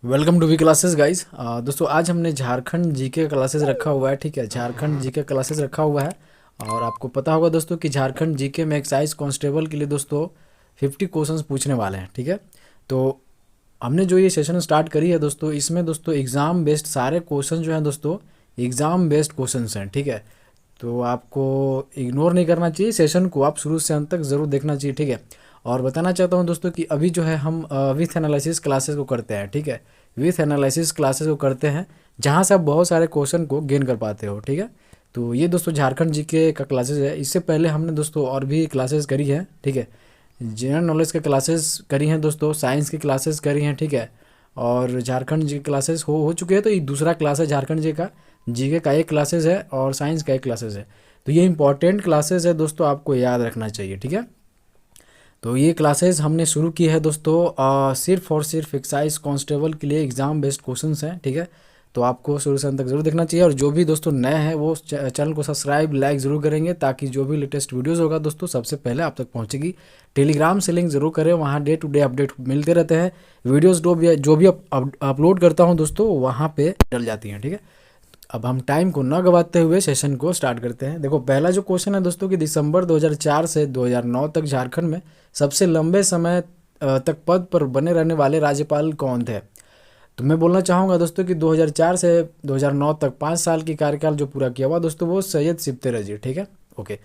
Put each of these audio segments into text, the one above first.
Welcome to V classes guys. दोस्तों आज हमने झारखंड जीके का क्लासेस रखा हुआ है। ठीक है, झारखंड जीके क्लासेस रखा हुआ है। और आपको पता होगा दोस्तों कि झारखंड जीके में एक्साइज कांस्टेबल के लिए दोस्तों 50 क्वेश्चंस पूछने वाले हैं। ठीक है, तो हमने जो ये सेशन स्टार्ट करी है दोस्तों, इसमें दोस्तों एग्ज़ाम बेस्ड सारे क्वेश्चन जो हैं दोस्तों, एग्ज़ाम बेस्ड क्वेश्चंस हैं। ठीक है, तो आपको इग्नोर नहीं करना चाहिए, सेशन को आप शुरू से अंत तक ज़रूर देखना चाहिए। ठीक है, और बताना चाहता हूँ दोस्तों कि अभी जो है हम विथ एनालिसिस क्लासेस को करते हैं। ठीक है, विथ एनालिसिस क्लासेस को करते हैं जहाँ से आप बहुत सारे क्वेश्चन को गेन कर पाते हो। ठीक है, तो ये दोस्तों झारखंड जीके का क्लासेस है। इससे पहले हमने दोस्तों और भी क्लासेस करी है। ठीक है, जनरल नॉलेज के क्लासेस करी हैं दोस्तों, साइंस की क्लासेस करी हैं। ठीक है, और झारखंड जी क्लासेस हो चुके हैं। तो ये दूसरा क्लास है झारखंड जी का। जीके का एक क्लासेस है और साइंस का एक क्लासेस है। तो ये इंपॉर्टेंट क्लासेस है दोस्तों, आपको याद रखना चाहिए। ठीक है, तो ये क्लासेस हमने शुरू की है दोस्तों सिर्फ और सिर्फ एक्साइज कांस्टेबल के लिए एग्ज़ाम बेस्ड क्वेश्चंस हैं। ठीक है, तो आपको शुरू से अंत तक जरूर देखना चाहिए। और जो भी दोस्तों नए हैं वो चैनल को सब्सक्राइब लाइक ज़रूर करेंगे, ताकि जो भी लेटेस्ट वीडियोस होगा दोस्तों सबसे पहले आप तक पहुंचेगी। टेलीग्राम से लिंक ज़रूर करें, वहाँ डे टू डे अपडेट मिलते रहते हैं। वीडियोज़ जो भी अपलोड करता हूँ दोस्तों वहाँ पे डल जाती हैं। ठीक है, अब हम टाइम को न गवाते हुए सेशन को स्टार्ट करते हैं। देखो पहला जो क्वेश्चन है दोस्तों कि दिसंबर 2004 से 2009 तक झारखंड में सबसे लंबे समय तक पद पर बने रहने वाले राज्यपाल कौन थे। तो मैं बोलना चाहूँगा दोस्तों कि 2004 से 2009 तक 5 साल की कार्यकाल जो पूरा किया हुआ दोस्तों वो सैयद सिप्ते रजी। ठीक है, ओके।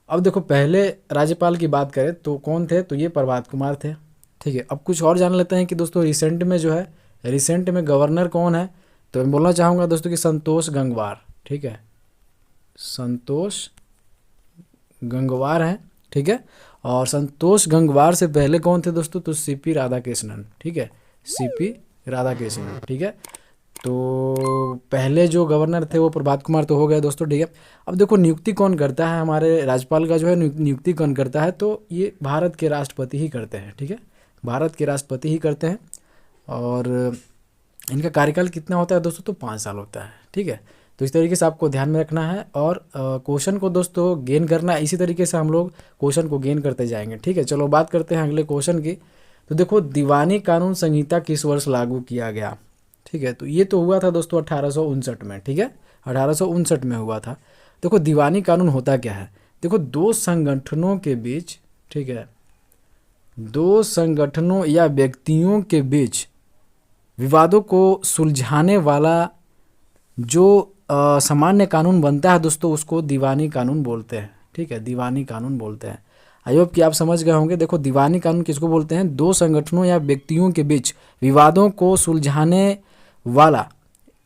अब देखो पहले राज्यपाल की बात करें तो कौन थे, तो ये प्रभात कुमार थे। ठीक है, अब कुछ और जान लेते हैं कि दोस्तों रिसेंट में जो है, रिसेंट में गवर्नर कौन है। तो मैं बोलना चाहूँगा दोस्तों कि संतोष गंगवार। ठीक है, संतोष गंगवार हैं। ठीक है, और संतोष गंगवार से पहले कौन थे दोस्तों, तो सीपी राधाकृष्णन। ठीक है, सीपी राधाकृष्णन। ठीक है, तो पहले जो गवर्नर थे वो प्रभात कुमार तो हो गए दोस्तों। ठीक है, अब देखो नियुक्ति कौन करता है, हमारे राज्यपाल का जो है नियुक्ति कौन करता है, तो ये भारत के राष्ट्रपति ही करते हैं। ठीक है, भारत के राष्ट्रपति ही करते हैं। और इनका कार्यकाल कितना होता है दोस्तों, तो 5 साल होता है। ठीक है, तो इस तरीके से आपको ध्यान में रखना है और क्वेश्चन को दोस्तों गेन करना है। इसी तरीके से हम लोग क्वेश्चन को गेन करते जाएंगे। ठीक है, चलो बात करते हैं अगले क्वेश्चन की। तो देखो दीवानी कानून संहिता किस वर्ष लागू किया गया। ठीक है, तो ये तो हुआ था दोस्तों 1859 में। ठीक है, 1859 में हुआ था। देखो दीवानी कानून होता क्या है, देखो दो संगठनों के बीच, ठीक है, दो संगठनों या व्यक्तियों के बीच विवादों को सुलझाने वाला जो सामान्य कानून बनता है दोस्तों उसको दीवानी कानून बोलते हैं। ठीक है, दीवानी कानून बोलते हैं। आई होप कि आप समझ गए होंगे। देखो दीवानी कानून किसको बोलते हैं, दो संगठनों या व्यक्तियों के बीच विवादों को सुलझाने वाला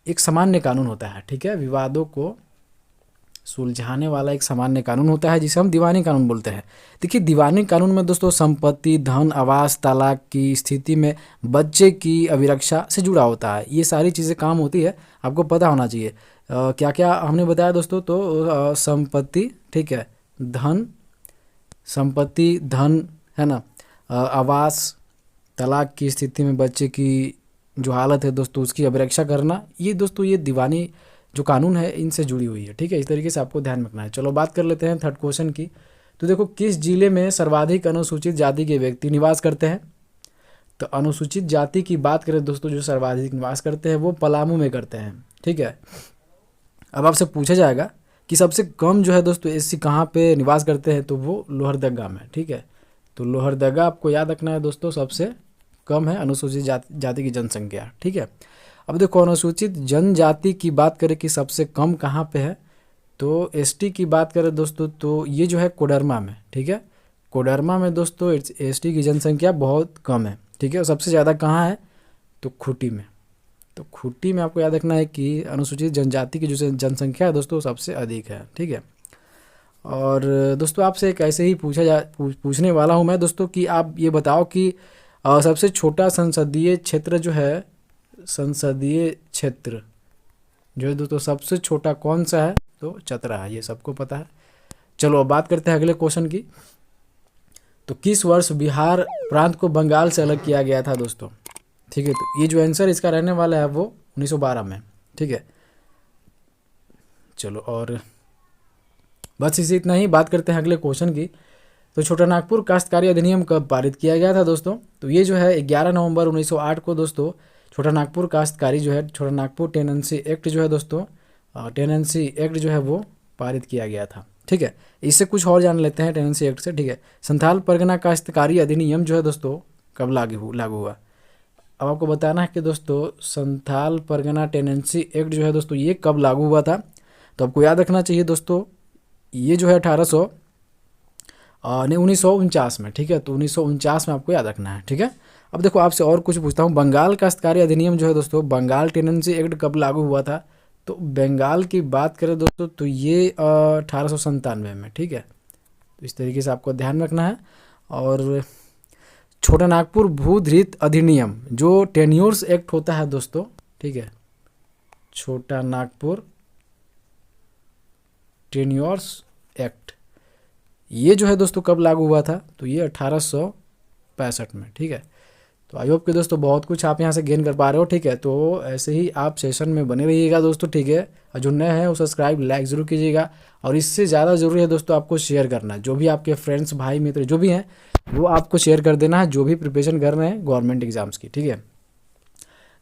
एक सामान्य कानून होता है। ठीक है, विवादों को सुलझाने वाला एक सामान्य कानून होता है जिसे हम दीवानी कानून बोलते हैं। देखिए दीवानी कानून में दोस्तों संपत्ति, धन, आवास, तलाक की स्थिति में बच्चे की अभिरक्षा से जुड़ा होता है। ये सारी चीज़ें काम होती है, आपको पता होना चाहिए। क्या क्या हमने बताया दोस्तों, तो संपत्ति, ठीक है, धन, संपत्ति, धन, है ना, आवास, तलाक की स्थिति में बच्चे की जो हालत है दोस्तों उसकी अभिरक्षा करना, ये दोस्तों ये दीवानी जो कानून है इनसे जुड़ी हुई है। ठीक है, इस तरीके से आपको ध्यान रखना है। चलो बात कर लेते हैं थर्ड क्वेश्चन की। तो देखो किस जिले में सर्वाधिक अनुसूचित जाति के व्यक्ति निवास करते हैं। तो अनुसूचित जाति की बात करें दोस्तों, जो सर्वाधिक निवास करते हैं वो पलामू में करते हैं। ठीक है, अब आपसे पूछा जाएगा कि सबसे कम जो है दोस्तों एससी कहाँ पे निवास करते हैं, तो वो लोहरदगा में। ठीक है, तो लोहरदगा आपको याद रखना है दोस्तों, सबसे कम है अनुसूचित जाति की जनसंख्या। ठीक है, अब देखो अनुसूचित जनजाति की बात करें कि सबसे कम कहाँ पे है, तो एसटी की बात करें दोस्तों तो ये जो है कोडरमा में। ठीक है, कोडरमा में दोस्तों एसटी की जनसंख्या बहुत कम है। ठीक है, और सबसे ज़्यादा कहाँ है, तो खूंटी में। तो खूंटी में आपको याद रखना है कि अनुसूचित जनजाति की जो जनसंख्या है दोस्तों सबसे अधिक है। ठीक है, और दोस्तों आपसे एक ऐसे ही पूछने वाला हूँ मैं दोस्तों कि आप ये बताओ कि सबसे छोटा संसदीय क्षेत्र जो है, संसदीय क्षेत्र जो है दोस्तों सबसे छोटा कौन सा है, तो चतरा है, ये सबको पता है। चलो अब बात करते हैं अगले क्वेश्चन की। तो किस वर्ष बिहार प्रांत को बंगाल से अलग किया गया था दोस्तों। ठीक है, तो ये जो आंसर इसका रहने वाला है वो 1912 में। ठीक है, चलो और बस इसी इतना ही। बात करते हैं अगले क्वेश्चन की। तो छोटा नागपुर काश्तकारी अधिनियम कब पारित किया गया था दोस्तों। तो ये जो है 11 नवंबर 1908 को दोस्तों छोटा नागपुर काश्तकारी जो है, छोटा नागपुर टेनेंसी एक्ट जो है दोस्तों, टेनेंसी एक्ट जो है वो पारित किया गया था। ठीक है, इससे कुछ और जान लेते हैं टेनेंसी एक्ट से। ठीक है, संथाल परगना काश्तकारी अधिनियम जो है दोस्तों कब लागू हुआ। अब आपको बताना है कि दोस्तों संथाल परगना टेनेंसी एक्ट जो है दोस्तों ये कब लागू हुआ था। तो आपको याद रखना चाहिए दोस्तों, ये जो है 1949 में। ठीक है, तो 1949 में आपको याद रखना है। ठीक है, अब देखो आपसे और कुछ पूछता हूँ, बंगाल काश्तकारी अधिनियम जो है दोस्तों, बंगाल टेनेंसी एक्ट कब लागू हुआ था। तो बंगाल की बात करें दोस्तों तो ये 1897 में। ठीक है, तो इस तरीके से आपको ध्यान रखना है। और छोटा नागपुर भूधृत अधिनियम जो टेन्योर्स एक्ट होता है दोस्तों, ठीक है, छोटा नागपुर टेन्योर्स एक्ट, ये जो है दोस्तों कब लागू हुआ था। तो ये 1865 में। ठीक है, तो आई होप कि दोस्तों बहुत कुछ आप यहाँ से गेन कर पा रहे हो। ठीक है, तो ऐसे ही आप सेशन में बने रहिएगा दोस्तों। ठीक है, और जो नए हैं वो सब्सक्राइब लाइक ज़रूर कीजिएगा, और इससे ज़्यादा ज़रूरी है दोस्तों आपको शेयर करना। जो भी आपके फ्रेंड्स भाई मित्र जो भी हैं वो आपको शेयर कर देना है, जो भी प्रिपरेशन कर रहे हैं गवर्नमेंट एग्जाम्स की। ठीक है,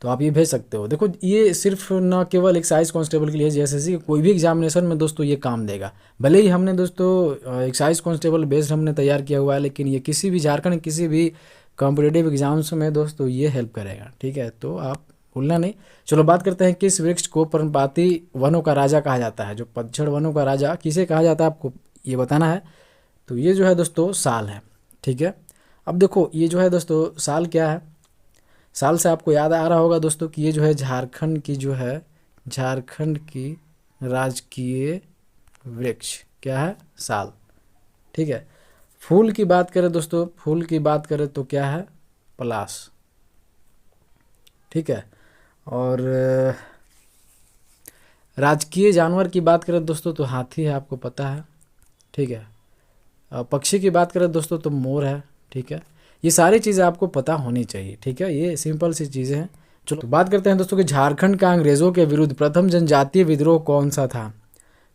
तो आप ये भेज सकते हो। देखो ये सिर्फ न केवल एक्साइज कांस्टेबल के लिए, जेएसएससी कोई भी एग्जामिनेशन में दोस्तों ये काम देगा। भले ही हमने दोस्तों एक्साइज कांस्टेबल बेस्ड हमने तैयार किया हुआ है, लेकिन ये किसी भी झारखंड किसी भी कॉम्पिटेटिव एग्जाम्स में दोस्तों ये हेल्प करेगा। ठीक है, तो आप भूलना नहीं। चलो बात करते हैं, किस वृक्ष को पर्णपाती वनों का राजा कहा जाता है। जो पतझड़ वनों का राजा किसे कहा जाता है आपको ये बताना है। तो ये जो है दोस्तों साल है। ठीक है, अब देखो ये जो है दोस्तों साल क्या है। साल से आपको याद आ रहा होगा दोस्तों कि ये जो है झारखंड की जो है, झारखंड की राजकीय वृक्ष क्या है, साल। ठीक है, फूल की बात करें दोस्तों, फूल की बात करें तो क्या है, पलाश। ठीक है, और राजकीय जानवर की बात करें दोस्तों तो हाथी है, आपको पता है। ठीक है, पक्षी की बात करें दोस्तों तो मोर है। ठीक है, ये सारी चीज़ें आपको पता होनी चाहिए। ठीक है, ये सिंपल सी चीज़ें हैं। चलो तो बात करते हैं दोस्तों कि झारखंड का अंग्रेज़ों के विरुद्ध प्रथम जनजातीय विद्रोह कौन सा था।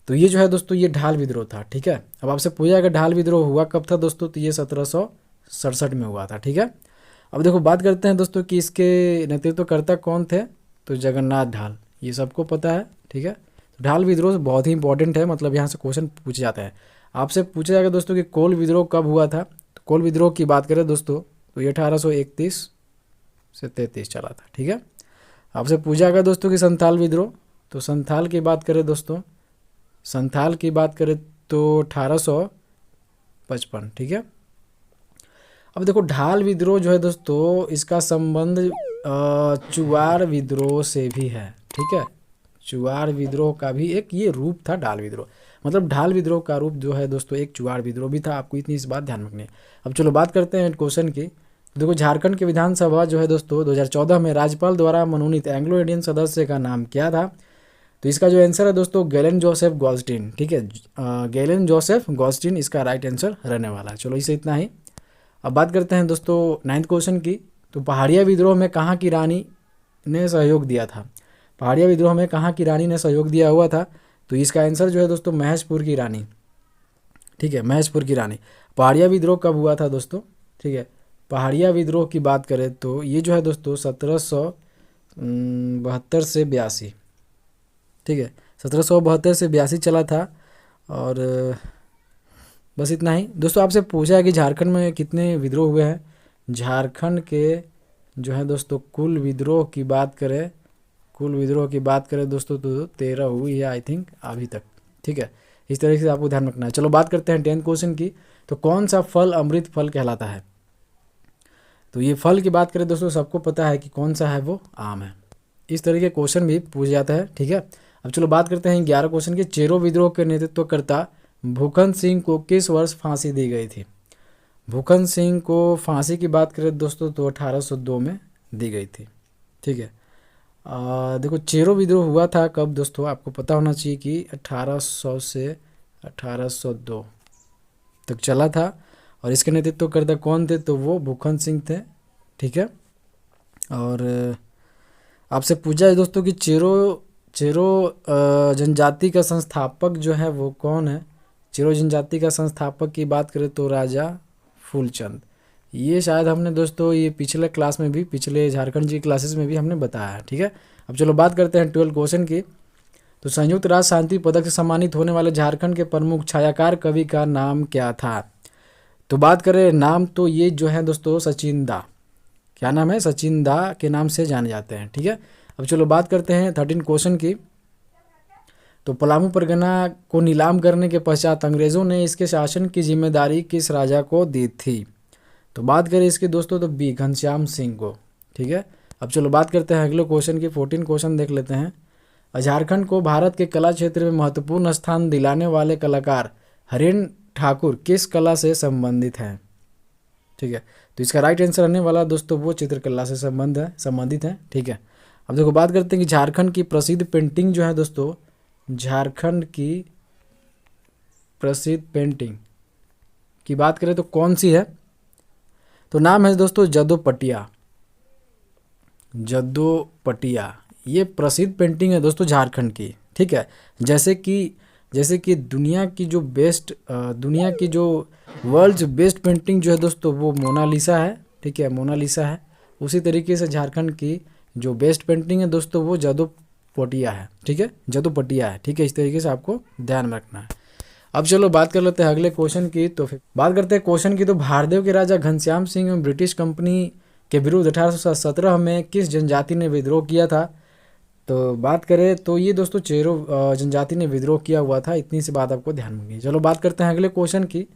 तो ये जो है दोस्तों ये ढाल विद्रोह था। ठीक है, अब आपसे पूछा कि ढाल विद्रोह हुआ कब था दोस्तों, तो ये 1767 में हुआ था। ठीक है, अब देखो बात करते हैं दोस्तों कि इसके नेतृत्वकर्ता कौन थे। तो जगन्नाथ ढाल, ये सबको पता है। ठीक है, तो ढाल विद्रोह बहुत ही इंपॉर्टेंट है, मतलब यहाँ से क्वेश्चन पूछे जाता है। आपसे पूछा जाएगा दोस्तों कि कोल विद्रोह कब हुआ था। तो कोल विद्रोह की बात करें दोस्तों तो ये 1831 से 33 चला था। ठीक है, आपसे पूछा जाएगा दोस्तों कि संथाल विद्रोह। तो संथाल की बात करें दोस्तों, संथाल की बात करें तो 1855। ठीक है, अब देखो ढाल विद्रोह जो है दोस्तों इसका संबंध चुआर विद्रोह से भी है। ठीक है, चुआर विद्रोह का भी एक ये रूप था ढाल विद्रोह, मतलब ढाल विद्रोह का रूप जो है दोस्तों एक चुआर विद्रोह भी था। आपको इतनी इस बात ध्यान रखनी है। अब चलो बात करते हैं क्वेश्चन की। देखो झारखंड की विधानसभा जो है दोस्तों 2014 में राज्यपाल द्वारा मनोनीत एंग्लो इंडियन सदस्य का नाम क्या था। तो इसका जो आंसर है दोस्तों गैलन जोसेफ गॉल्स्टीन। ठीक है, गैलन जोसेफ गॉल्स्टीन इसका राइट आंसर रहने वाला है। चलो इसे इतना ही। अब बात करते हैं दोस्तों 9th क्वेश्चन की। तो पहाड़िया विद्रोह में कहाँ की रानी ने सहयोग दिया था। पहाड़िया विद्रोह में कहाँ की रानी ने सहयोग दिया हुआ था। तो इसका आंसर जो है दोस्तों महेशपुर की रानी। ठीक है, महेशपुर की रानी। पहाड़िया विद्रोह कब हुआ था दोस्तों। ठीक है, पहाड़िया विद्रोह की बात करें तो ये जो है दोस्तों 1772 से 82। ठीक है, 1772 से 82 चला था। और बस इतना ही दोस्तों। आपसे पूछा है कि झारखंड में कितने विद्रोह हुए हैं। झारखंड के जो है दोस्तों कुल विद्रोह की बात करें, कुल विद्रोह की बात करें दोस्तों तो 13 हुई है आई थिंक अभी तक। ठीक है, इस तरीके से आपको ध्यान रखना है। चलो बात करते हैं 10th क्वेश्चन की। तो कौन सा फल अमृत फल कहलाता है। तो ये फल की बात करें दोस्तों सबको पता है कि कौन सा है, वो आम है। इस तरह के क्वेश्चन भी पूछ जाता है। ठीक है, अब चलो बात करते हैं 11 क्वेश्चन की। चेरो विद्रोह के नेतृत्वकर्ता भूखन सिंह को किस वर्ष फांसी दी गई थी। भूखन सिंह को फांसी की बात करें दोस्तों तो 1802 में दी गई थी। ठीक है, देखो चेरो विद्रोह हुआ था कब दोस्तों, आपको पता होना चाहिए कि 1800 से 1802 तक चला था। और इसके नेतृत्वकर्ता कौन थे, तो वो भूखन सिंह थे। ठीक है, और आपसे पूछा है दोस्तों कि चेरो जनजाति का संस्थापक जो है वो कौन है। चेरो जनजाति का संस्थापक की बात करें तो राजा फूलचंद, ये शायद हमने दोस्तों ये पिछले क्लास में भी, पिछले झारखंड जी क्लासेस में भी हमने बताया है। ठीक है, अब चलो बात करते हैं 12 क्वेश्चन की। तो संयुक्त राष्ट्र शांति पदक से सम्मानित होने वाले झारखंड के प्रमुख छायाकार कवि का नाम क्या था? तो बात करें नाम, तो ये जो है दोस्तों सचिन दा, क्या नाम है, सचिन दा के नाम से जाने जाते हैं। ठीक है, अब चलो बात करते हैं 13 क्वेश्चन की। तो पलामू परगना को नीलाम करने के पश्चात अंग्रेजों ने इसके शासन की जिम्मेदारी किस राजा को दी थी? तो बात करें इसके दोस्तों तो बी घनश्याम सिंह को। ठीक है, अब चलो बात करते हैं अगले क्वेश्चन की। 14 क्वेश्चन देख लेते हैं। झारखंड को भारत के कला क्षेत्र में महत्वपूर्ण स्थान दिलाने वाले कलाकार हरेन ठाकुर किस कला से संबंधित हैं? ठीक है, तो इसका राइट आंसर रहने वाला दोस्तों वो चित्रकला से संबंधित है। ठीक है, अब देखो बात करते हैं कि झारखंड की प्रसिद्ध पेंटिंग जो है दोस्तों, झारखंड की प्रसिद्ध पेंटिंग की बात करें तो कौन सी है? तो नाम है दोस्तों जदो पटिया। जदो पटिया ये प्रसिद्ध पेंटिंग है दोस्तों झारखंड की। ठीक है, जैसे कि दुनिया की जो वर्ल्ड्स बेस्ट पेंटिंग जो है दोस्तों वो मोनालिसा है। ठीक है, मोनालिसा है। उसी तरीके से झारखंड की जो बेस्ट पेंटिंग है दोस्तों वो जदो पटिया है। ठीक है, जदो पटिया है। ठीक है, इस तरीके से आपको ध्यान में रखना है। अब चलो बात कर लेते हैं अगले क्वेश्चन की। तो फिर बात करते हैं क्वेश्चन की। तो भारदेव के राजा घनश्याम सिंह एवं ब्रिटिश कंपनी के विरुद्ध 1817 में किस जनजाति ने विद्रोह किया था? तो बात करें तो ये दोस्तों चेरो जनजाति ने विद्रोह किया हुआ था। इतनी सी बात आपको ध्यान में। चलो बात करते हैं अगले क्वेश्चन की।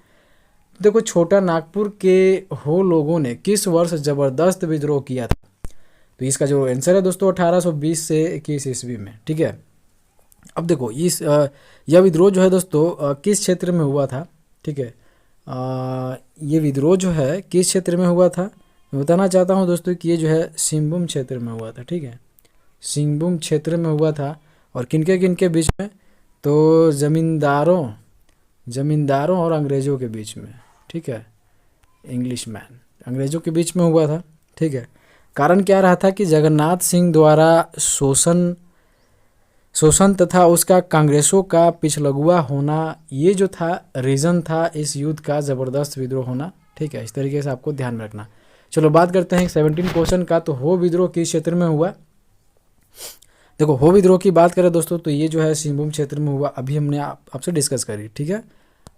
देखो छोटा नागपुर के हो लोगों ने किस वर्ष जबरदस्त विद्रोह किया था? तो इसका जो आंसर है दोस्तों 1820 से 21 ईस्वी में। ठीक है, अब देखो यह विद्रोह जो है दोस्तों किस क्षेत्र में हुआ था? ठीक है, ये विद्रोह जो है किस क्षेत्र में हुआ था? मैं बताना चाहता हूँ दोस्तों कि ये जो है सिंहभूम क्षेत्र में हुआ था। ठीक है, सिंहभूम क्षेत्र में हुआ था। और किनके बीच में? तो जमींदारों और अंग्रेज़ों के बीच में। ठीक है, इंग्लिशमैन, अंग्रेज़ों के बीच में हुआ था। ठीक है, कारण क्या रहा था कि जगन्नाथ सिंह द्वारा शोषण तथा उसका कांग्रेसों का पिछलगुआ होना, ये जो था रीज़न था इस युद्ध का ज़बरदस्त विद्रोह होना। ठीक है, इस तरीके से आपको ध्यान में रखना। चलो बात करते हैं 17 क्वेश्चन का। तो हो विद्रोह किस क्षेत्र में हुआ? देखो हो विद्रोह की बात करें दोस्तों तो ये जो है सिंहभूम क्षेत्र में हुआ। अभी हमने आपसे डिस्कस करी। ठीक है,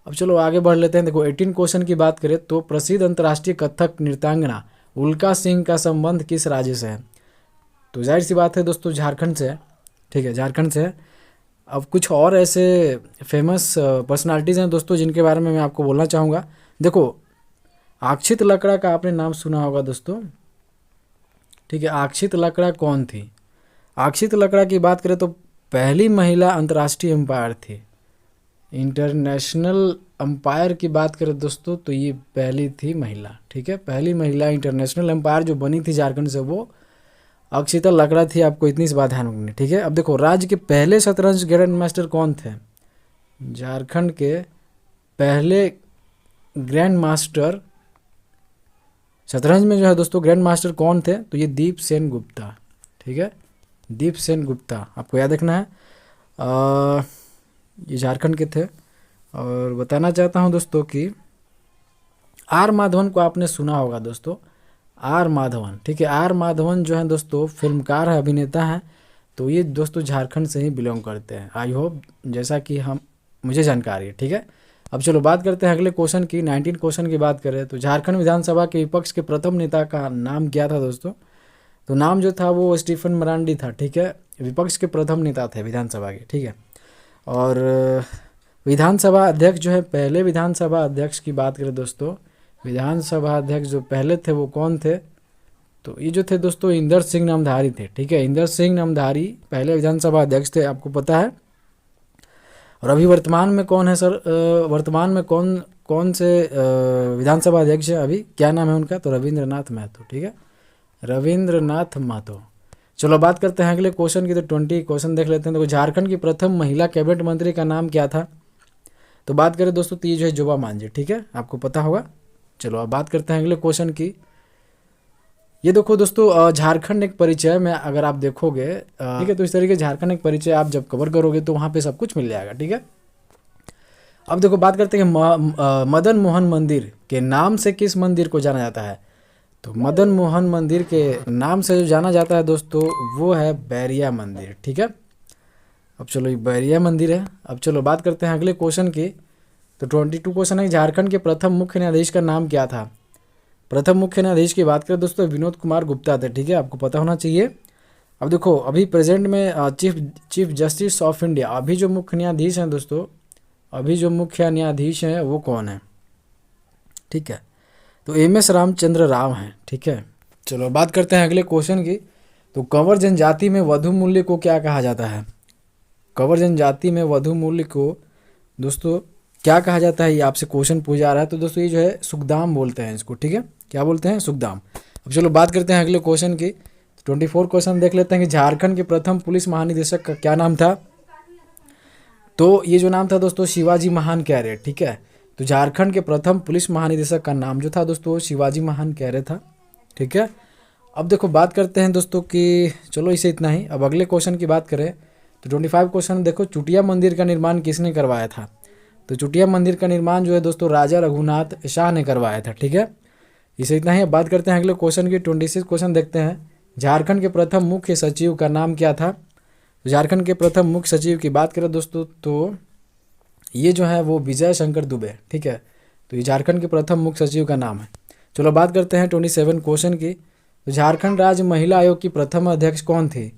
अब चलो आगे बढ़ लेते हैं। देखो 18 क्वेश्चन की बात करें तो प्रसिद्ध अंतर्राष्ट्रीय कथक नृत्यांगना उल्का सिंह का संबंध किस राज्य से है? तो जाहिर सी बात है दोस्तों झारखंड से है। ठीक है, झारखंड से है। अब कुछ और ऐसे फेमस पर्सनालिटीज़ हैं दोस्तों जिनके बारे में मैं आपको बोलना चाहूँगा। देखो अक्षित लकड़ा का आपने नाम सुना होगा दोस्तों। ठीक है, अक्षित लकड़ा कौन थी? अक्षित लकड़ा की बात करें तो पहली महिला अंतर्राष्ट्रीय अंपायर थी। इंटरनेशनल अंपायर की बात करें दोस्तों तो ये पहली थी महिला। ठीक है, पहली महिला इंटरनेशनल अंपायर जो बनी थी झारखंड से वो अक्षिता लकड़ा थी। आपको इतनी सी बात ध्यान रखनी। ठीक है, अब देखो राज्य के पहले शतरंज ग्रैंड मास्टर कौन थे? झारखंड के पहले ग्रैंड मास्टर शतरंज में जो है दोस्तों ग्रैंड मास्टर कौन थे? तो ये दीप सेन गुप्ता। ठीक है, दीप सेन गुप्ता आपको याद रखना है। ये झारखंड के थे। और बताना चाहता हूँ दोस्तों कि आर माधवन को आपने सुना होगा दोस्तों, आर माधवन। ठीक है, आर माधवन जो है दोस्तों फिल्मकार है, अभिनेता हैं। तो ये दोस्तों झारखंड से ही बिलोंग करते हैं। आई होप जैसा कि मुझे जानकारी है। ठीक है, अब चलो बात करते हैं अगले क्वेश्चन की। 19 क्वेश्चन की बात करें तो झारखंड विधानसभा के विपक्ष के प्रथम नेता का नाम क्या था दोस्तों? तो नाम जो था वो स्टीफन मरांडी था। ठीक है, विपक्ष के प्रथम नेता थे विधानसभा के। ठीक है, और विधानसभा अध्यक्ष जो है, पहले विधानसभा अध्यक्ष की बात करें दोस्तों, विधानसभा अध्यक्ष जो पहले थे वो कौन थे? तो ये जो थे दोस्तों इंदर सिंह नामधारी थे। ठीक है, इंदर सिंह नामधारी पहले विधानसभा अध्यक्ष थे, आपको पता है। और अभी वर्तमान में कौन है सर? वर्तमान में कौन से विधानसभा अध्यक्ष है अभी? क्या नाम है उनका? तो रविंद्रनाथ महतो। ठीक है, रविंद्रनाथ महतो। चलो बात करते हैं अगले क्वेश्चन की। तो 20 क्वेश्चन देख लेते हैं। देखो झारखंड की प्रथम महिला कैबिनेट मंत्री का नाम क्या था? तो बात करें दोस्तों तो ये जो है जोबा मांझी। ठीक है, आपको पता होगा। चलो अब बात करते हैं अगले क्वेश्चन की। ये देखो दोस्तों झारखंड एक परिचय में अगर आप देखोगे, ठीक है, तो इस तरीके झारखंड एक परिचय आप जब कवर करोगे तो वहाँ पे सब कुछ मिल जाएगा। ठीक है, अब देखो बात करते हैं कि मदन मोहन मंदिर के नाम से किस मंदिर को जाना जाता है। तो मदन मोहन मंदिर के नाम से जो जाना जाता है दोस्तों वो है बैरिया मंदिर। ठीक है, अब चलो ये बैरिया मंदिर है। अब चलो बात करते हैं अगले क्वेश्चन की। तो 22 क्वेश्चन है, झारखंड के प्रथम मुख्य न्यायाधीश का नाम क्या था। प्रथम मुख्य न्यायाधीश की बात करें दोस्तों विनोद कुमार गुप्ता थे। ठीक है, आपको पता होना चाहिए। अब देखो अभी प्रेजेंट में चीफ जस्टिस ऑफ इंडिया अभी जो मुख्य न्यायाधीश हैं दोस्तों, अभी जो मुख्य न्यायाधीश हैं वो कौन है। ठीक है, तो MS रामचंद्र राव हैं। ठीक है, चलो बात करते हैं अगले क्वेश्चन की। तो कंवर जनजाति में वधु मूल्य को क्या कहा जाता है। कंवर जनजाति में वधु मूल्य को दोस्तों क्या कहा जाता है, ये आपसे क्वेश्चन पूछा जा रहा है। तो दोस्तों ये जो है सुखदाम बोलते हैं इसको। ठीक है, क्या बोलते हैं, सुखदाम। अब चलो बात करते हैं अगले क्वेश्चन की। 24 क्वेश्चन देख लेते हैं कि झारखंड के प्रथम पुलिस महानिदेशक का क्या नाम था। तो ये जो नाम था दोस्तों शिवाजी महान कैरे। ठीक है, तो झारखंड के प्रथम पुलिस महानिदेशक का नाम जो था दोस्तों शिवाजी महान कैरे था। ठीक है, अब देखो बात करते हैं दोस्तों कि चलो इसे इतना ही। अब अगले क्वेश्चन की बात करें तो 25 क्वेश्चन देखो, चुटिया मंदिर का निर्माण किसने करवाया था। तो चुटिया मंदिर का निर्माण जो है दोस्तों राजा रघुनाथ शाह ने करवाया था। ठीक है, इसे इतना ही। अब बात करते हैं अगले क्वेश्चन की। 26 क्वेश्चन देखते हैं, झारखंड के प्रथम मुख्य सचिव का नाम क्या था। तो झारखंड के प्रथम मुख्य सचिव की बात करें दोस्तों तो ये जो है वो विजय शंकर दुबे। ठीक है, तो ये झारखंड के प्रथम मुख्य सचिव का नाम है। चलो बात करते हैं 27 क्वेश्चन की। तो झारखंड राज्य महिला आयोग की प्रथम अध्यक्ष कौन थी।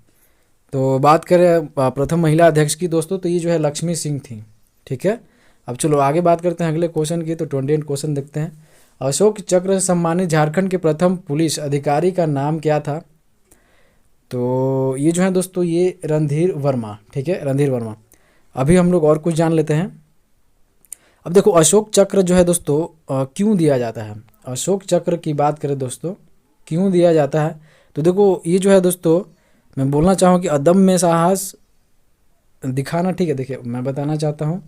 तो बात करें प्रथम महिला अध्यक्ष की दोस्तों तो ये जो है लक्ष्मी सिंह थी। ठीक है, अब चलो आगे बात करते हैं अगले क्वेश्चन की। तो 28 क्वेश्चन देखते हैं, अशोक चक्र से सम्मानित झारखंड के प्रथम पुलिस अधिकारी का नाम क्या था। तो ये जो है दोस्तों ये रणधीर वर्मा। ठीक है, रणधीर वर्मा। अभी हम लोग और कुछ जान लेते हैं। अब देखो अशोक चक्र जो है दोस्तों क्यों दिया जाता है। अशोक चक्र की बात करें दोस्तों क्यों दिया जाता है, तो देखो ये जो है दोस्तों मैं बोलना चाहूँ कि अदम्य साहस दिखाना। ठीक है, देखिए मैं बताना चाहता हूँ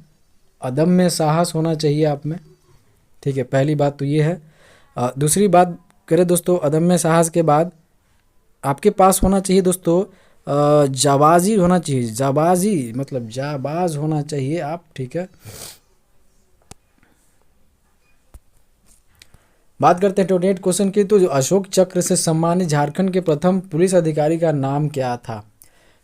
अदम्य साहस होना चाहिए आप में। ठीक है, पहली बात तो ये है। दूसरी बात करें दोस्तों, अदम्य साहस के बाद आपके पास होना चाहिए दोस्तों जाबाजी होना चाहिए। जाबाजी मतलब जाबाज होना चाहिए आप। ठीक है, बात करते हैं 28 क्वेश्चन की। तो जो अशोक चक्र से सम्मानित झारखंड के प्रथम पुलिस अधिकारी का नाम क्या था।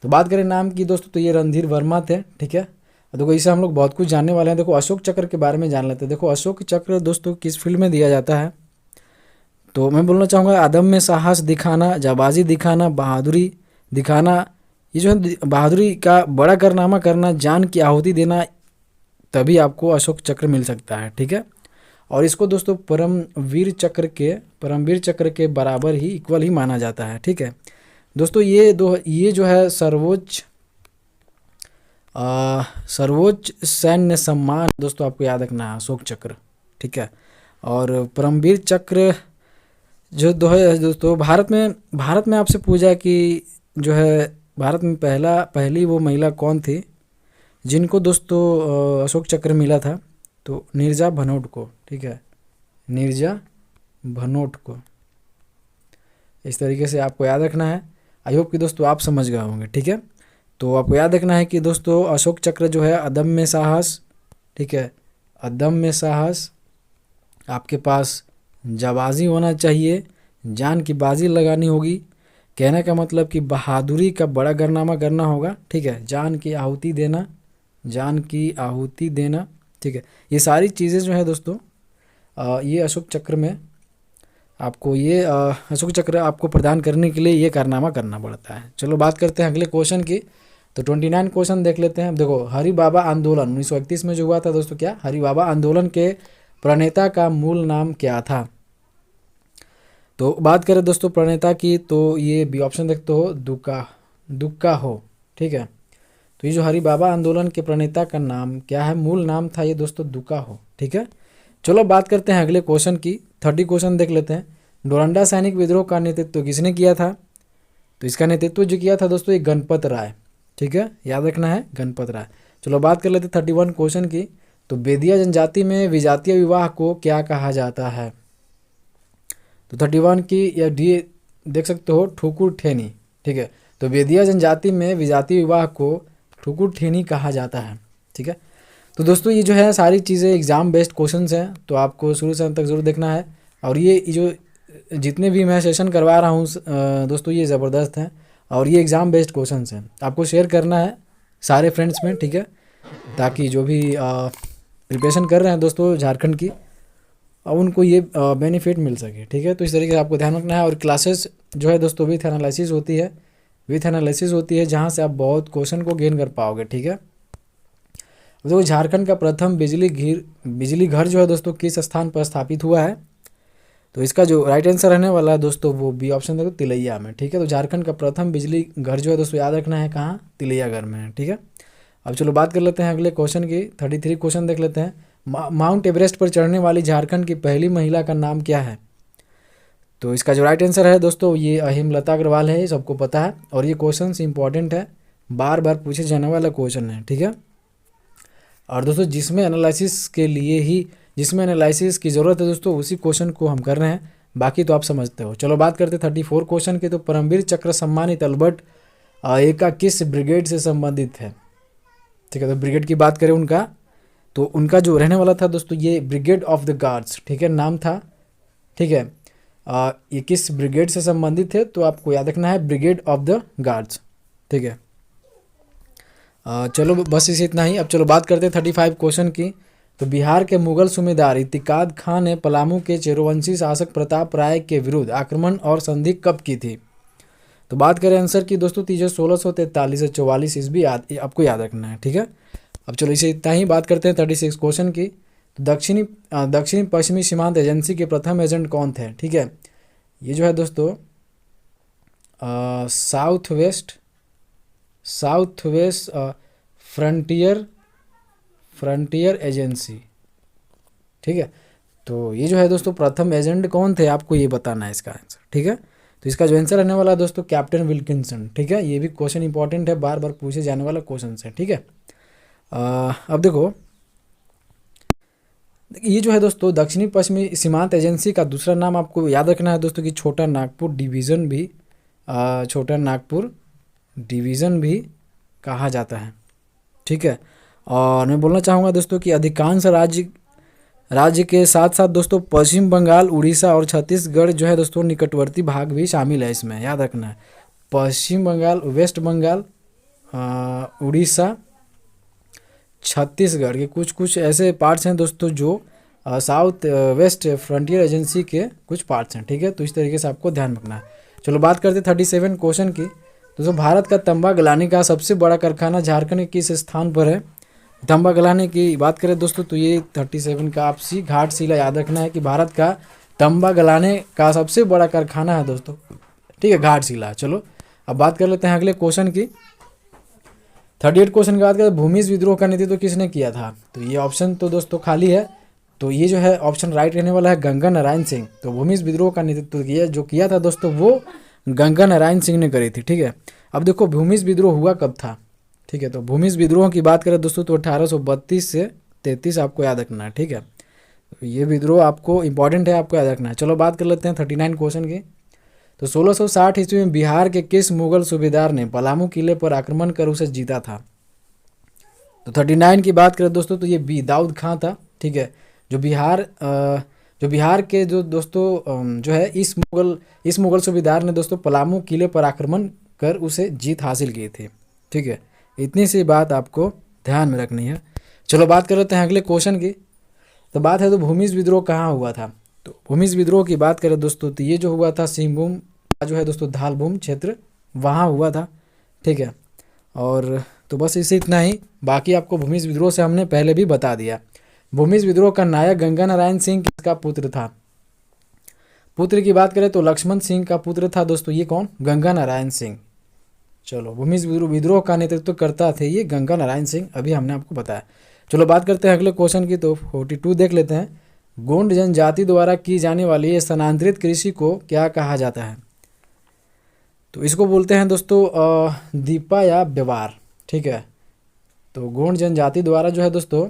तो बात करें नाम की दोस्तों तो ये रणधीर वर्मा थे। ठीक है, देखो इसे हम लोग बहुत कुछ जानने वाले हैं। देखो अशोक चक्र के बारे में जान लेते हैं। देखो अशोक चक्र दोस्तों किस फील्ड में दिया जाता है, तो मैं बोलना चाहूँगा अदम्य साहस दिखाना, जाबाजी दिखाना, बहादुरी दिखाना। ये जो है बहादुरी का बड़ा कारनामा करना, जान की आहुति देना, तभी आपको अशोक चक्र मिल सकता है। ठीक है, और इसको दोस्तों परमवीर चक्र के बराबर ही इक्वल ही माना जाता है। ठीक है दोस्तों, ये जो है सर्वोच्च सैन्य सम्मान दोस्तों आपको याद रखना है अशोक चक्र। ठीक है, और परमवीर चक्र जो दो है दोस्तों भारत में आपसे पूछा कि जो है भारत में पहली वो महिला कौन थी जिनको दोस्तों अशोक चक्र मिला था। तो नीरजा भनोट को। ठीक है, नीरजा भनोट को। इस तरीके से आपको याद रखना है। आई होप कि दोस्तों आप समझ गए होंगे। ठीक है, तो आपको याद रखना है कि दोस्तों अशोक चक्र जो है अदम्य साहस। ठीक है, अदम्य साहस, आपके पास जाबाजी होना चाहिए, जान की बाजी लगानी होगी। कहने का मतलब कि बहादुरी का बड़ा कारनामा करना होगा। ठीक है, जान की आहुति देना। ठीक है, ये सारी चीज़ें जो है दोस्तों ये अशोक चक्र में आपको अशोक चक्र आपको प्रदान करने के लिए ये कारनामा करना पड़ता है। चलो बात करते हैं अगले क्वेश्चन की। तो 29 क्वेश्चन देख लेते हैं। देखो हरि बाबा आंदोलन 1931 में जो हुआ था दोस्तों, क्या हरि बाबा आंदोलन के प्रणेता का मूल नाम क्या था। तो बात करें दोस्तों प्रणेता की, तो ये बी ऑप्शन देखते हो दुक्का हो। ठीक है, तो ये जो हरि बाबा आंदोलन के प्रणेता का नाम क्या है, मूल नाम था ये दोस्तों दुक्का हो। ठीक है, चलो बात करते हैं अगले क्वेश्चन की। 30 क्वेश्चन देख लेते हैं। डोरंडा सैनिक विद्रोह का नेतृत्व किसने किया था। तो इसका नेतृत्व जो किया था दोस्तों ये गणपत राय। ठीक है, याद रखना है गणपत राय। चलो बात कर लेते हैं 31 क्वेश्चन की। तो बेदिया जनजाति में विजातीय विवाह को क्या कहा जाता है। तो 31 की या डी देख सकते हो ठुकुर ठेनी। ठीक है, तो बेदिया जनजाति में विजातीय विवाह को ठुकुर ठेनी कहा जाता है। ठीक है, तो दोस्तों ये जो है सारी चीज़ें एग्ज़ाम बेस्ड क्वेश्चंस हैं, तो आपको शुरू से अंत तक ज़रूर देखना है। और ये जो जितने भी मैं सेशन करवा रहा हूँ दोस्तों ये ज़बरदस्त हैं और ये एग्ज़ाम बेस्ड क्वेश्चंस हैं। आपको शेयर करना है सारे फ्रेंड्स में, ठीक है, ताकि जो भी प्रिपरेशन कर रहे हैं दोस्तों झारखंड की और उनको ये बेनिफिट मिल सके, ठीक है। तो इस तरीके से आपको ध्यान रखना है। और क्लासेस जो है दोस्तों विथ एनालिसिस होती है, जहाँ से आप बहुत क्वेश्चन को गेन कर पाओगे, ठीक है। देखो झारखंड का प्रथम बिजली घर जो है दोस्तों किस स्थान पर स्थापित हुआ है, तो इसका जो राइट आंसर रहने वाला है दोस्तों वो बी ऑप्शन देखो, तिलैया में, ठीक है। तो झारखंड का प्रथम बिजली घर जो है दोस्तों याद रखना है कहाँ, तिलैयागढ़ में है, ठीक है। अब चलो बात कर लेते हैं अगले क्वेश्चन की। 33 क्वेश्चन देख लेते हैं। माउंट एवरेस्ट पर चढ़ने वाली झारखंड की पहली महिला का नाम क्या है, तो इसका जो राइट आंसर है दोस्तों ये हेमलता अग्रवाल है, ये सबको पता है। और ये क्वेश्चन इंपॉर्टेंट है, बार बार पूछे जाने वाला क्वेश्चन है, ठीक है। और दोस्तों जिसमें एनालिसिस की ज़रूरत है दोस्तों उसी क्वेश्चन को हम कर रहे हैं, बाकी तो आप समझते हो। चलो बात करते हैं 34 क्वेश्चन की। तो परमवीर चक्र सम्मानित अल्बर्ट एक्का किस ब्रिगेड से संबंधित है, ठीक है। तो ब्रिगेड की बात करें उनका, तो उनका जो रहने वाला था दोस्तों ये ब्रिगेड ऑफ द गार्ड्स, ठीक है, नाम था, ठीक है। ये किस ब्रिगेड से संबंधित है, तो आपको याद रखना है ब्रिगेड ऑफ द गार्ड्स, ठीक है। चलो बस इसे इतना ही। अब चलो बात करते हैं 35 क्वेश्चन की। तो बिहार के मुगल सूबेदार इतिकाद खान ने पलामू के चेरोवंशी शासक प्रताप राय के विरुद्ध आक्रमण और संधि कब की थी, तो बात करें आंसर की दोस्तों तो ये 1643 से 44 ईस्वी आपको याद रखना है, ठीक है। अब चलो इसे इतना ही। बात करते हैं 36 क्वेश्चन की। तो दक्षिणी पश्चिमी सीमांत एजेंसी के प्रथम एजेंट कौन थे, ठीक है। ये जो है दोस्तों साउथ वेस्ट फ्रंटियर एजेंसी, ठीक है। तो ये जो है दोस्तों प्रथम एजेंट कौन थे आपको ये बताना है इसका आंसर, ठीक है। तो इसका जो आंसर रहने वाला है दोस्तों कैप्टन विल्किंसन, ठीक है। ये भी क्वेश्चन इंपॉर्टेंट है, बार बार पूछे जाने वाला क्वेश्चन है, ठीक है। अब देखो ये जो है दोस्तों दक्षिणी पश्चिमी सीमांत एजेंसी का दूसरा नाम आपको याद रखना है दोस्तों कि छोटा नागपुर डिवीज़न भी कहा जाता है, ठीक है। और मैं बोलना चाहूँगा दोस्तों कि अधिकांश राज्य के साथ साथ दोस्तों पश्चिम बंगाल, उड़ीसा और छत्तीसगढ़ जो है दोस्तों निकटवर्ती भाग भी शामिल है इसमें, याद रखना है। पश्चिम बंगाल, वेस्ट बंगाल, उड़ीसा, छत्तीसगढ़ के कुछ ऐसे पार्ट्स हैं दोस्तों जो साउथ वेस्ट फ्रंटियर एजेंसी के कुछ पार्ट्स हैं, ठीक है। तो इस तरीके से आपको ध्यान रखना है। चलो बात करते हैं 37 क्वेश्चन की। दोस्तों भारत का तंबा गलाने का सबसे बड़ा कारखाना झारखंड के किस स्थान पर है। तंबा गलाने की बात करें दोस्तों तो ये 37 का आपसी घाटशिला याद रखना है कि भारत का तंबा गलाने का सबसे बड़ा कारखाना है दोस्तों, ठीक है, घाटशिला। चलो अब बात कर लेते हैं अगले क्वेश्चन की। 38 क्वेश्चन की बात करें भूमिज विद्रोह का नेतृत्व किसने किया था, तो ये ऑप्शन तो दोस्तों खाली है, तो ये जो है ऑप्शन राइट रहने वाला है गंगा नारायण सिंह। तो भूमिज विद्रोह का नेतृत्व किया था दोस्तों वो गंगा नारायण सिंह ने करी थी, ठीक है। अब देखो भूमिज विद्रोह हुआ कब था, ठीक है। तो भूमिज विद्रोह की बात करें दोस्तों तो 1832 से 33 आपको याद रखना है, ठीक है। तो ये विद्रोह आपको इंपॉर्टेंट है, आपको याद रखना है। चलो बात कर लेते हैं 39 क्वेश्चन की। तो 1660 ईस्वी में बिहार के किस मुगल सूबेदार ने पलामू किले पर आक्रमण कर उसे जीता था, तो 39 की बात करें दोस्तों तो ये बी दाऊद खां था, ठीक है। जो बिहार के जो दोस्तों जो है इस मुगल सूबेदार ने दोस्तों पलामू किले पर आक्रमण कर उसे जीत हासिल की थी, ठीक है। इतनी सी बात आपको ध्यान में रखनी है। चलो बात कर लेते हैं अगले क्वेश्चन की। तो बात है तो भूमिज विद्रोह कहाँ हुआ था, तो भूमिज विद्रोह की बात करें दोस्तों तो ये जो हुआ था सिंहभूम का जो है दोस्तों धालभूम क्षेत्र वहाँ हुआ था, ठीक है। और तो बस इसे इतना ही, बाकी आपको भूमिज विद्रोह से हमने पहले भी बता दिया। भूमिज विद्रोह का नायक गंगा नारायण सिंह किसका पुत्र था, पुत्र की बात करें तो लक्ष्मण सिंह का पुत्र था दोस्तों, ये कौन, गंगा नारायण सिंह। चलो भूमिज विद्रोह का नेतृत्व करता थे ये गंगा नारायण सिंह, अभी हमने आपको बताया। चलो बात करते हैं अगले क्वेश्चन की। तो 42 देख लेते हैं। गोंड जनजाति द्वारा की जाने वाली स्थानांतरित कृषि को क्या कहा जाता है, तो इसको बोलते हैं दोस्तों दीपा या व्यवहार, ठीक है। तो गोंड जनजाति द्वारा जो है दोस्तों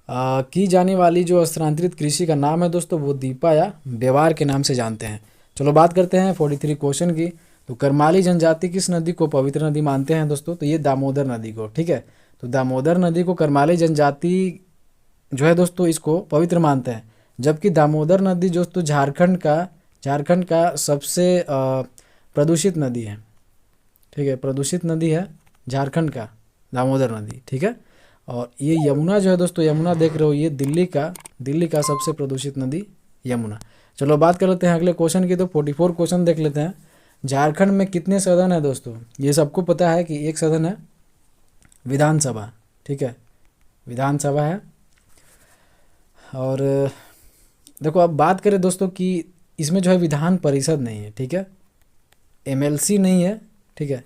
की जाने वाली जो स्थानांतरित कृषि का नाम है दोस्तों वो दीपा या व्यवहार के नाम से जानते हैं। चलो बात करते हैं 43 क्वेश्चन की। तो करमाली जनजाति किस नदी को पवित्र नदी मानते हैं दोस्तों, तो ये दामोदर नदी को, ठीक है। तो दामोदर नदी को करमाली जनजाति जो है दोस्तों इसको पवित्र मानते हैं, जबकि दामोदर नदी दोस्तों झारखंड का सबसे प्रदूषित नदी है। ठीक है, प्रदूषित नदी है झारखंड का दामोदर नदी। ठीक है, और ये यमुना जो है दोस्तों, यमुना देख रहे हो, ये दिल्ली का सबसे प्रदूषित नदी यमुना। चलो बात कर लेते हैं अगले क्वेश्चन की। तो 44 क्वेश्चन देख लेते हैं। झारखंड में कितने सदन है दोस्तों? ये सबको पता है कि एक सदन है विधानसभा। ठीक है, विधानसभा है। और देखो अब बात करें दोस्तों कि इसमें जो है विधान परिषद नहीं है। ठीक है, एमएलसी नहीं है। ठीक है,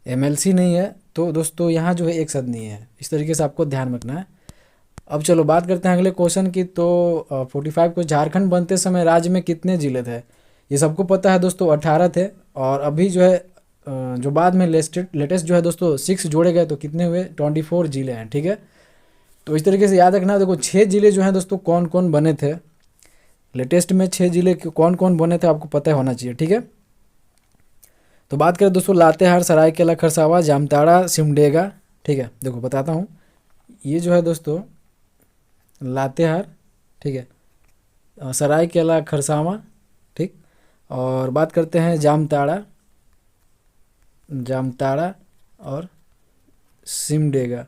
एमएलसी नहीं है, तो दोस्तों यहाँ जो है एक सदनीय है। इस तरीके से आपको ध्यान रखना है। अब चलो बात करते हैं अगले क्वेश्चन की। तो 45 को, झारखंड बनते समय राज्य में कितने जिले थे? ये सबको पता है दोस्तों, 18 थे। और अभी जो है जो बाद में लेटेस्ट जो है दोस्तों 6 जोड़े गए, तो कितने हुए? 24 जिले हैं। ठीक है, तो इस तरीके से याद रखना। देखो 6 जिले जो हैं दोस्तों कौन कौन बने थे लेटेस्ट में, 6 जिले कौन कौन बने थे आपको पता होना चाहिए। ठीक है, तो बात करें दोस्तों लातेहार, सरायकेला खरसावा, जामताड़ा, सिमडेगा। ठीक है, देखो बताता हूँ। ये जो है दोस्तों लातेहार, ठीक है, सरायकेला खरसावा, ठीक, और बात करते हैं जामताड़ा और सिमडेगा।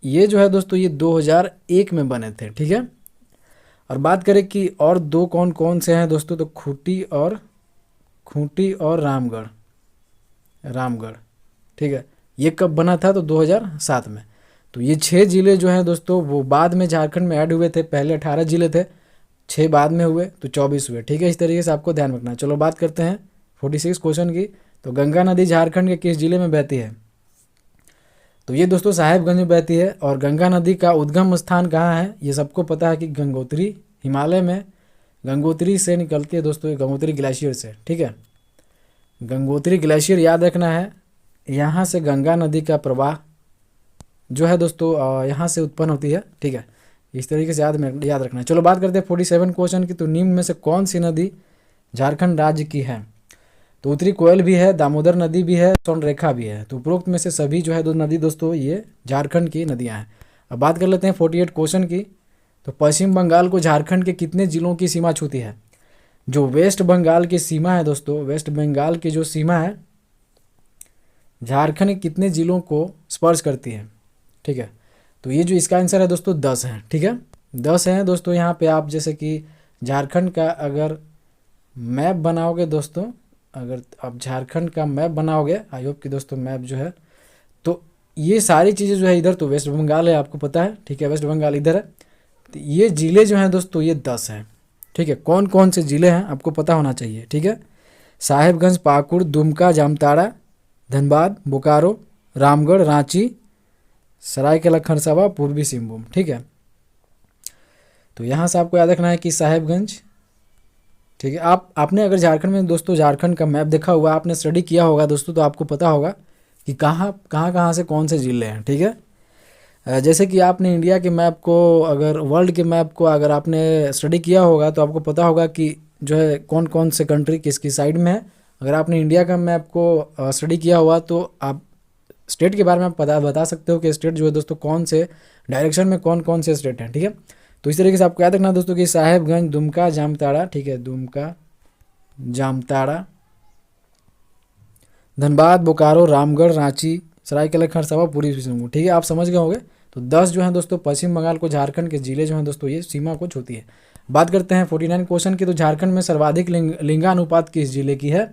ये जो है दोस्तों ये 2001 में बने थे। ठीक है, और बात करें कि और 2 कौन कौन से हैं दोस्तों, तो खूंटी और रामगढ़। ठीक है, ये कब बना था? तो 2007 में। तो ये 6 जिले जो हैं दोस्तों वो बाद में झारखंड में ऐड हुए थे। पहले 18 जिले थे, 6 बाद में हुए, तो 24 हुए। ठीक है, इस तरीके से आपको ध्यान रखना है। चलो बात करते हैं 46 क्वेश्चन की। तो गंगा नदी झारखंड के किस जिले में बहती है? तो ये दोस्तों साहेबगंज में बहती है। और गंगा नदी का उद्गम स्थान कहाँ है? ये सबको पता है कि गंगोत्री, हिमालय में गंगोत्री से निकलती है दोस्तों, गंगोत्री ग्लेशियर से। ठीक है, गंगोत्री ग्लेशियर याद रखना है। यहाँ से गंगा नदी का प्रवाह जो है दोस्तों यहाँ से उत्पन्न होती है। ठीक है, इस तरीके से याद रखना है। चलो बात करते हैं 47 क्वेश्चन की। तो निम्न में से कौन सी नदी झारखंड राज्य की है? तो उत्तरी कोयल भी है, दामोदर नदी भी है, स्वर्णरेखा भी है। तो उपरोक्त में से सभी जो है दो नदी दोस्तों ये झारखंड की नदियां हैं। अब बात कर लेते हैं 48 क्वेश्चन की। तो पश्चिम बंगाल को झारखंड के कितने जिलों की सीमा छूती है? जो वेस्ट बंगाल की सीमा है दोस्तों, वेस्ट बंगाल की जो सीमा है झारखंड के कितने जिलों को स्पर्श करती है? ठीक है, तो ये जो इसका आंसर है दोस्तों 10 है। ठीक है, 10 हैं दोस्तों। यहाँ पे आप जैसे कि झारखंड का अगर मैप बनाओगे दोस्तों, अगर आप झारखंड का मैप बनाओगे, आई होप कि दोस्तों मैप जो है, तो ये सारी चीज़ें जो है इधर तो वेस्ट बंगाल है, आपको पता है। ठीक है, वेस्ट बंगाल इधर है। तो ये ज़िले जो हैं दोस्तों ये 10 हैं। ठीक है, कौन कौन से ज़िले हैं आपको पता होना चाहिए। ठीक है, साहेबगंज, पाकुड़, दुमका, जामताड़ा, धनबाद, बोकारो, रामगढ़, रांची, सरायकेला खरसावा, पूर्वी सिंहभूम। ठीक है, तो यहाँ से आपको याद रखना है कि साहेबगंज। ठीक है, आपने अगर झारखंड में दोस्तों झारखंड का मैप देखा हुआ, आपने स्टडी किया होगा दोस्तों, तो आपको पता होगा कि कहाँ से कौन से ज़िले हैं। ठीक है, जैसे कि आपने इंडिया के मैप को, अगर वर्ल्ड के मैप को अगर आपने स्टडी किया होगा तो आपको पता होगा कि जो है कौन कौन से कंट्री किसकी साइड में है। अगर आपने इंडिया का मैप को स्टडी किया हुआ तो आप स्टेट के बारे में आप बता सकते हो कि स्टेट जो है दोस्तों कौन से डायरेक्शन में कौन कौन से स्टेट हैं। ठीक है, तो इस तरीके से आपको याद रखना दोस्तों कि साहेबगंज, दुमका, जामताड़ा। ठीक है, दुमका, जामताड़ा, धनबाद, बोकारो, रामगढ़, रांची, सरायकेला खरसावा, पूर्वी सिंहभूम। ठीक है, आप समझ गए होंगे। तो 10 जो हैं दोस्तों पश्चिम बंगाल को झारखंड के जिले जो हैं दोस्तों ये सीमा को छूती है। बात करते हैं 49 क्वेश्चन की। तो झारखंड में सर्वाधिक लिंगानुपात किस जिले की है?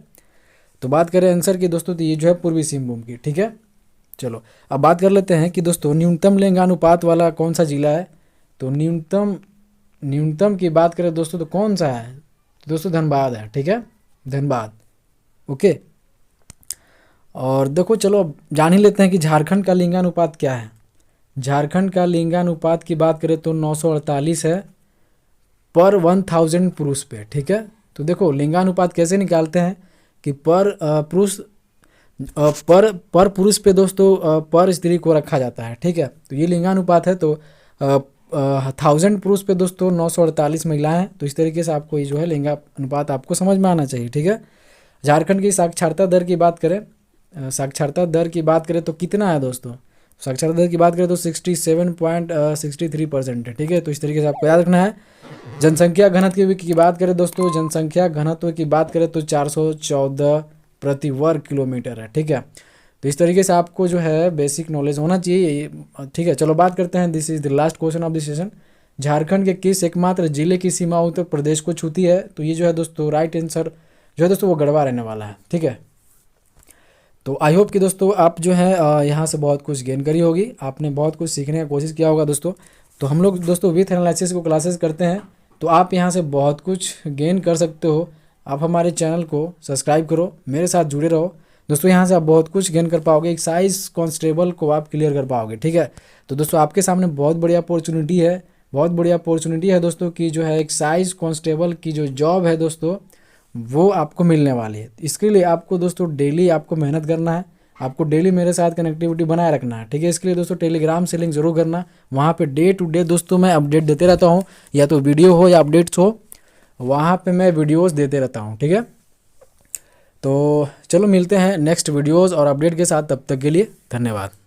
तो बात करें आंसर की दोस्तों, तो ये जो है पूर्वी सिंहभूम की। ठीक है, चलो अब बात कर लेते हैं कि दोस्तों न्यूनतम लिंगानुपात वाला कौन सा जिला है? तो न्यूनतम की बात करें दोस्तों तो कौन सा है दोस्तों? धनबाद है। ठीक है, धनबाद। ओके, और देखो चलो अब जान ही लेते हैं कि झारखंड का लिंगानुपात क्या है। झारखंड का लिंगानुपात की बात करें तो 948 है पर 1000 पुरुष पे। ठीक है, तो देखो लिंगानुपात कैसे निकालते हैं कि पर पुरुष पे दोस्तों पर स्त्री को रखा जाता है। ठीक है, तो ये लिंगानुपात है। तो 1000 पुरुष पे दोस्तों 948 महिलाएं हैं। तो इस तरीके से आपको ये जो है लिंगानुपात आपको समझ में आना चाहिए। ठीक है, झारखंड की साक्षरता दर की बात करें, तो कितना है दोस्तों? साक्षरता दर की बात करें तो 67.63% है, ठीक है। तो इस तरीके से आपको याद रखना है। जनसंख्या घनत्व की बात करें दोस्तों, जनसंख्या घनत्व की बात करें तो 414 प्रति वर्ग किलोमीटर है, ठीक है। तो इस तरीके से आपको जो है बेसिक नॉलेज होना चाहिए, ठीक है। चलो बात करते हैं, this is the last question of this session. Jharkhand के किस एकमात्र जिले की सीमा उत्तर प्रदेश को छूती है? तो ये जो है दोस्तों राइट आंसर जो है दोस्तों वो गढ़वा रहने वाला है, ठीक है। तो आई होप कि दोस्तों आप जो है यहाँ से बहुत कुछ गेन करी होगी, आपने बहुत कुछ सीखने का कोशिश किया होगा दोस्तों। तो हम लोग दोस्तों विथ एनालिसिस को क्लासेस करते हैं, तो आप यहाँ से बहुत कुछ गेन कर सकते हो। आप हमारे चैनल को सब्सक्राइब करो, मेरे साथ जुड़े रहो दोस्तों, यहाँ से आप बहुत कुछ गेन कर पाओगे, एक्साइज कांस्टेबल को आप क्लियर कर पाओगे, ठीक है। तो दोस्तों आपके सामने बहुत बड़ी अपॉर्चुनिटी है, बहुत बड़ी अपॉर्चुनिटी है दोस्तों कि जो है एक्साइज कांस्टेबल की जो जॉब है दोस्तों वो आपको मिलने वाली है। इसके लिए आपको दोस्तों डेली आपको मेहनत करना है, आपको डेली मेरे साथ कनेक्टिविटी बनाए रखना है, ठीक है। इसके लिए दोस्तों टेलीग्राम से लिंक जरूर करना, वहाँ पे डे टू डे दोस्तों मैं अपडेट देते रहता हूँ, या तो वीडियो हो या अपडेट्स हो, वहाँ पे मैं वीडियोस देते रहता हूँ, ठीक है। तो चलो मिलते हैं नेक्स्ट वीडियोस और अपडेट के साथ, तब तक के लिए धन्यवाद।